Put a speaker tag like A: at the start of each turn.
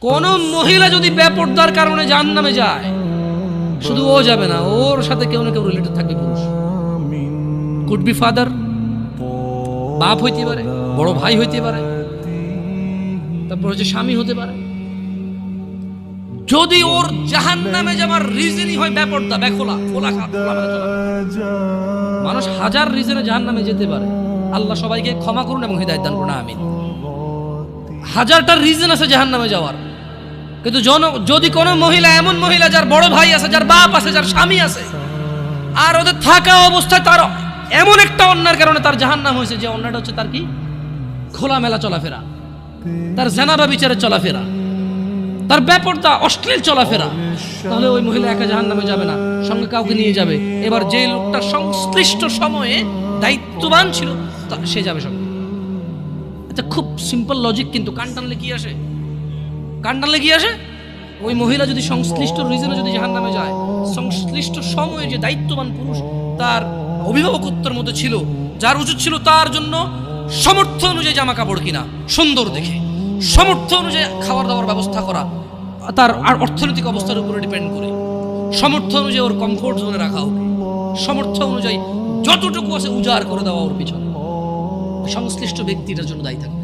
A: কোন মহিলা যদি বেপরদার কারণে জাহান্নামে যায়, শুধু ও যাবে না, ওর সাথে কেউ না কেউ রিলেটেড থাকবে পুরুষ। কুড বি ফাদার, বাপ হইতে পারে, বড় ভাই হইতে পারে, তারপর হচ্ছে স্বামী হতে পারে। যদি ওর জাহান্নামে যাবার রিজনই হয় বেপরদা, বেখোলা, খোলা খোলা চলা। মানুষ হাজার রিজনে জাহান্নামে যেতে পারে, আল্লাহ সবাইকে ক্ষমা করুন এবং হিদায়াত দান করুন, আমিন। হাজারটা রিজন আছে জাহান্নামে যাওয়ার, কিন্তু যদি কোনো মহিলা, এমন মহিলা যার বড় ভাই আছে, যার বাপ আছে, যার স্বামী আছে, আর ওদের থাকা অবস্থায় তার এমন একটা অন্যায়ের কারণে তার জাহান্নাম হয়েছে, যে অন্যটা হচ্ছে তার কি খোলামেলা চলাফেরা, তার জানাবা বিচারের চলাফেরা, তার বেপরদা অশ্লীল চলাফেরা, তাহলে ওই মহিলা একা জাহান্নামে যাবে না, সঙ্গে কাউকে নিয়ে যাবে। এবার যে লোকটা সংশ্লিষ্ট সময়ে দায়িত্ববান ছিল সে যাবে সঙ্গে। এটা খুব সিম্পল লজিক, কিন্তু কান টানলে কি আসে? কান টানলে কি আসে? ওই মহিলা যদি সংশ্লিষ্ট রিজনে যদি জাহান্নামে যায়, সংশ্লিষ্ট সময়ে যে দায়িত্ববান পুরুষ তার অভিভাবকত্বের মধ্যে ছিল, যার উচিত ছিল তার জন্য সামর্থ্য অনুযায়ী জামা কাপড় কিনা সুন্দর দেখে, সামর্থ্য অনুযায়ী খাবার দাবার ব্যবস্থা করা, তার আর অর্থনৈতিক অবস্থার উপরে ডিপেন্ড করে, সামর্থ্য অনুযায়ী ওর কমফোর্ট জোনে রাখা হোক, সামর্থ্য অনুযায়ী যতটুকু আছে উজাড় করে দেওয়া ওর পিছনে, সংশ্লিষ্ট ব্যক্তিটার জন্য দায়ী থাকে।